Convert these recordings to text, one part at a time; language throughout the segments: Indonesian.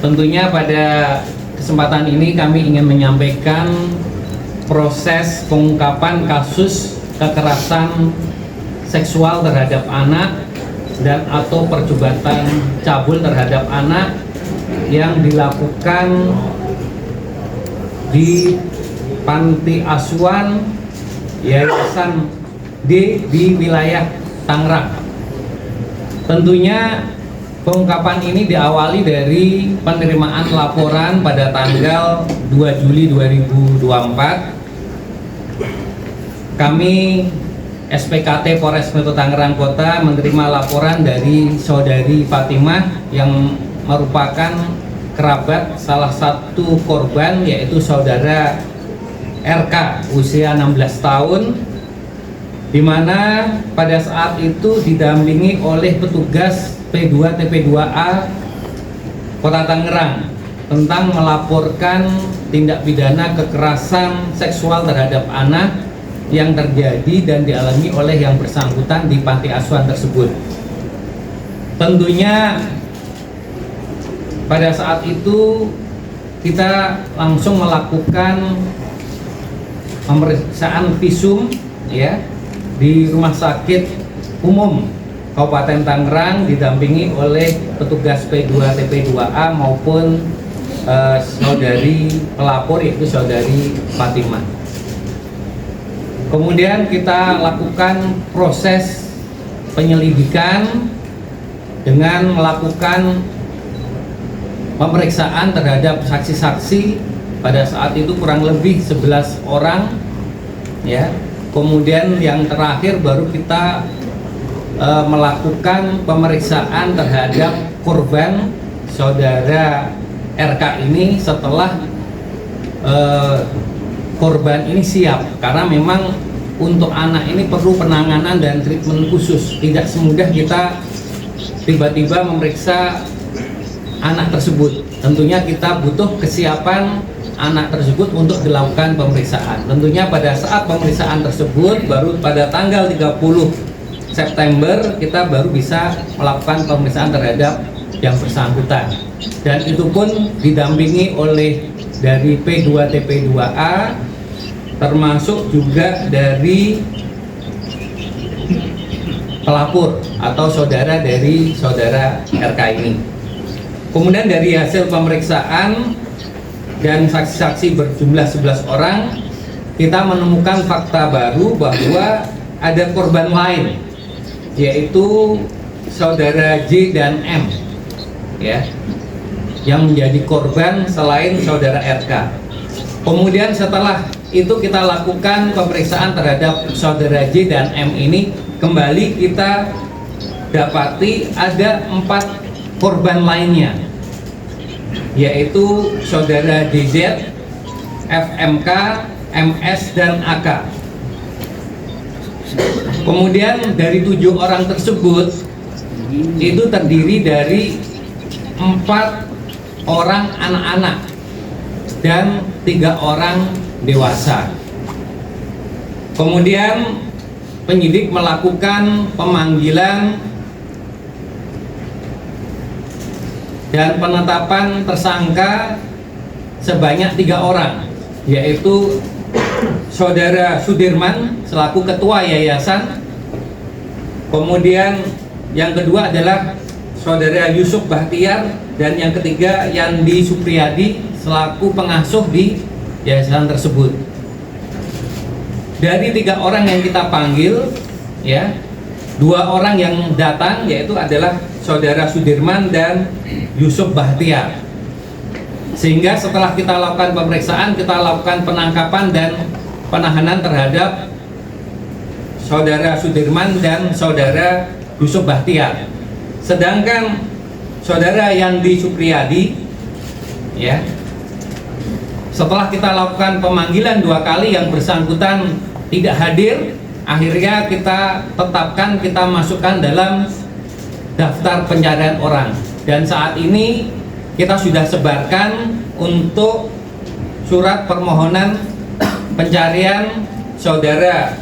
Tentunya pada kesempatan ini kami ingin menyampaikan proses pengungkapan kasus kekerasan seksual terhadap anak dan atau percobaan cabul terhadap anak yang dilakukan di panti asuhan Yayasan D di wilayah Tangerang. Tentunya pengungkapan ini diawali dari penerimaan laporan pada tanggal 2 Juli 2024. Kami SPKT Polres Metro Tangerang Kota menerima laporan dari saudari Fatimah yang merupakan kerabat salah satu korban, yaitu saudara RK usia 16 tahun, di mana pada saat itu didampingi oleh petugas P2 TP2A Kota Tangerang tentang melaporkan tindak pidana kekerasan seksual terhadap anak yang terjadi dan dialami oleh yang bersangkutan di panti asuhan tersebut. Tentunya pada saat itu kita langsung melakukan pemeriksaan visum ya di Rumah Sakit Umum Kabupaten Tangerang didampingi oleh petugas P2 TP2A maupun saudari pelapor, yaitu saudari Fatimah. Kemudian kita lakukan proses penyelidikan dengan melakukan pemeriksaan terhadap saksi-saksi. Pada saat itu kurang lebih 11 orang ya. Kemudian yang terakhir baru kita melakukan pemeriksaan terhadap korban saudara RK ini setelah korban ini siap, karena memang untuk anak ini perlu penanganan dan treatment khusus. Tidak semudah kita tiba-tiba memeriksa anak tersebut. Tentunya kita butuh kesiapan anak tersebut untuk dilakukan pemeriksaan. Tentunya pada saat pemeriksaan tersebut baru pada tanggal 30 September kita baru bisa melakukan pemeriksaan terhadap yang bersangkutan, dan itu pun didampingi oleh dari P2 TP2A, termasuk juga dari pelapor atau saudara dari saudara RK ini. Kemudian dari hasil pemeriksaan dan saksi-saksi berjumlah 11 orang, kita menemukan fakta baru bahwa ada korban lain, yaitu saudara J dan M ya, yang menjadi korban selain saudara RK. Kemudian setelah itu kita lakukan pemeriksaan terhadap saudara J dan M ini, kembali kita dapati ada 4 korban lainnya, yaitu saudara DZ, FMK, MS, dan AK. Kemudian dari 7 orang tersebut itu terdiri dari 4 orang anak-anak dan 3 orang dewasa. Kemudian penyidik melakukan pemanggilan dan penetapan tersangka sebanyak 3 orang, yaitu saudara Sudirman selaku ketua yayasan. Kemudian yang kedua adalah saudara Yusuf Bahtiar, dan yang ketiga Yandi Supriyadi selaku pengasuh di yayasan tersebut. Dari 3 orang yang kita panggil ya, 2 orang yang datang yaitu adalah saudara Sudirman dan Yusuf Bahtiar. Sehingga setelah kita lakukan pemeriksaan, kita lakukan penangkapan dan penahanan terhadap saudara Sudirman dan saudara Yusuf Bahtiar. Sedangkan saudara Yandi Supriyadi ya, setelah kita lakukan pemanggilan 2 kali yang bersangkutan tidak hadir, akhirnya kita tetapkan, kita masukkan dalam daftar pencarian orang. Dan saat ini kita sudah sebarkan untuk surat permohonan pencarian saudara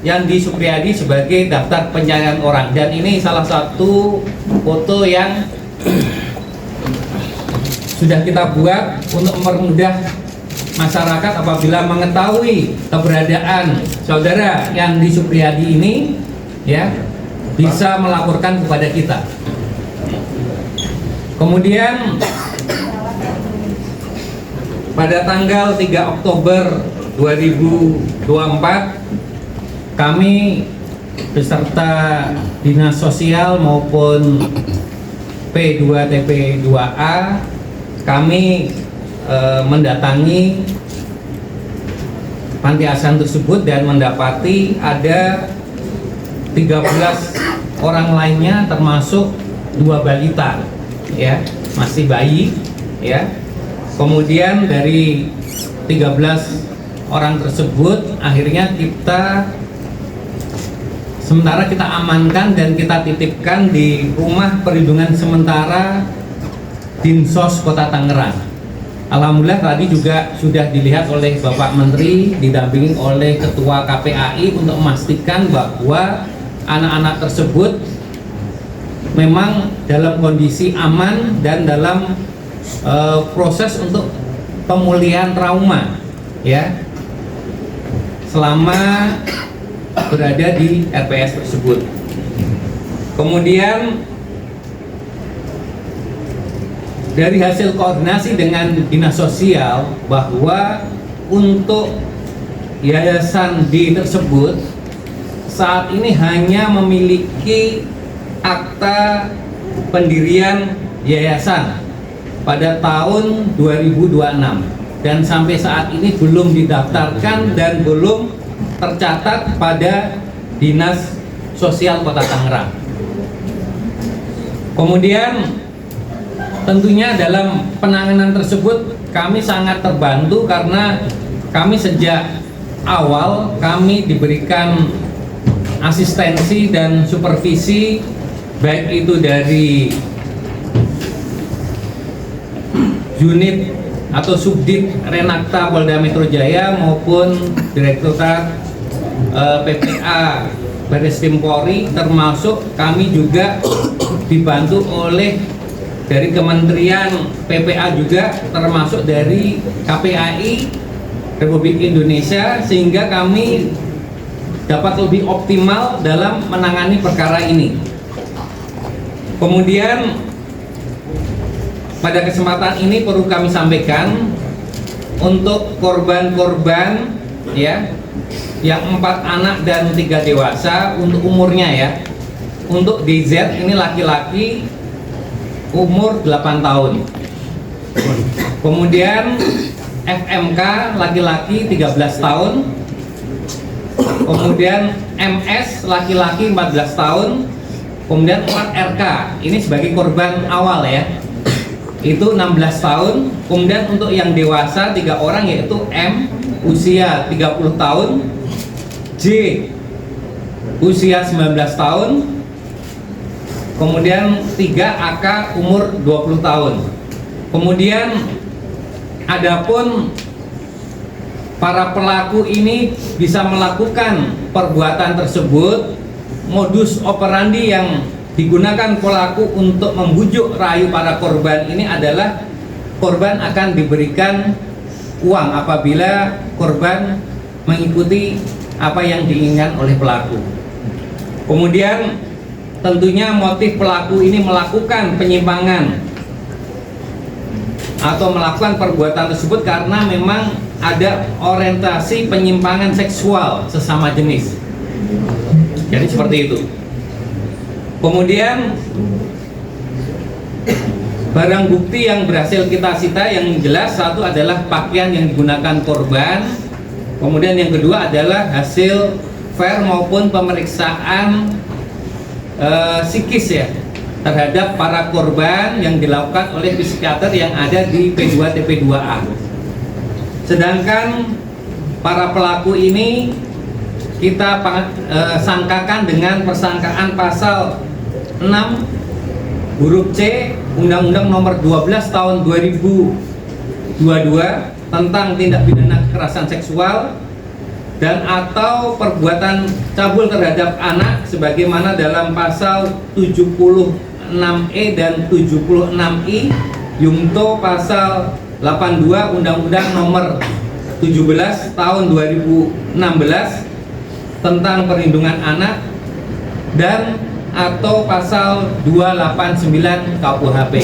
Yandi Supriyadi sebagai daftar pencarian orang. Dan ini salah satu foto yang sudah kita buat untuk mempermudah masyarakat apabila mengetahui keberadaan saudara Yandi Supriyadi ini, ya, bisa melaporkan kepada kita. Kemudian pada tanggal 3 Oktober 2024 kami beserta Dinas Sosial maupun P2TP2A kami mendatangi panti asuhan tersebut dan mendapati ada 13 orang lainnya termasuk 2 balita, ya, masih bayi, ya. Kemudian dari 13 orang tersebut akhirnya sementara kita amankan dan kita titipkan di rumah perlindungan sementara Dinsos Kota Tangerang. Alhamdulillah tadi juga sudah dilihat oleh Bapak Menteri didampingi oleh Ketua KPAI untuk memastikan bahwa anak-anak tersebut memang dalam kondisi aman dan dalam proses untuk pemulihan trauma, ya, selama berada di RPS tersebut. Kemudian dari hasil koordinasi dengan Dinas Sosial bahwa untuk Yayasan D tersebut saat ini hanya memiliki akta pendirian yayasan pada tahun 2026 dan sampai saat ini belum didaftarkan dan belum tercatat pada Dinas Sosial Kota Tangerang. Kemudian tentunya dalam penanganan tersebut kami sangat terbantu karena kami sejak awal kami diberikan asistensi dan supervisi baik itu dari unit atau subdit Renakta Polda Metro Jaya maupun Direktorat PPA Barreskrim Polri, termasuk kami juga dibantu oleh dari Kementerian PPA juga, termasuk dari KPAI Republik Indonesia, sehingga kami dapat lebih optimal dalam menangani perkara ini. Kemudian pada kesempatan ini perlu kami sampaikan untuk korban-korban, ya, yang 4 anak dan 3 dewasa untuk umurnya, ya. Untuk DZ ini laki-laki umur 8 tahun. Kemudian FMK laki-laki 13 tahun. Kemudian MS laki-laki 14 tahun. Kemudian 4RK ini sebagai korban awal, ya, itu 16 tahun. Kemudian untuk yang dewasa 3 orang yaitu M usia 30 tahun, J usia 19 tahun, kemudian 3 AK umur 20 tahun. Kemudian adapun para pelaku ini bisa melakukan perbuatan tersebut, modus operandi yang digunakan pelaku untuk membujuk rayu para korban ini adalah korban akan diberikan uang apabila korban mengikuti apa yang diinginkan oleh pelaku. Kemudian tentunya motif pelaku ini melakukan penyimpangan atau melakukan perbuatan tersebut karena memang ada orientasi penyimpangan seksual sesama jenis. Jadi seperti itu. Kemudian barang bukti yang berhasil kita sita yang jelas satu adalah pakaian yang digunakan korban. Kemudian yang kedua adalah hasil ver maupun pemeriksaan psikis, ya, terhadap para korban yang dilakukan oleh psikiater yang ada di P2TP2A. Sedangkan para pelaku ini kita sangkakan dengan persangkaan pasal 6 huruf C Undang-Undang Nomor 12 Tahun 2022 tentang tindak pidana kekerasan seksual dan atau perbuatan cabul terhadap anak sebagaimana dalam pasal 76E dan 76I Yungto pasal 82 Undang-Undang Nomor 17 Tahun 2016 tentang perlindungan anak dan atau pasal 289 KUHP.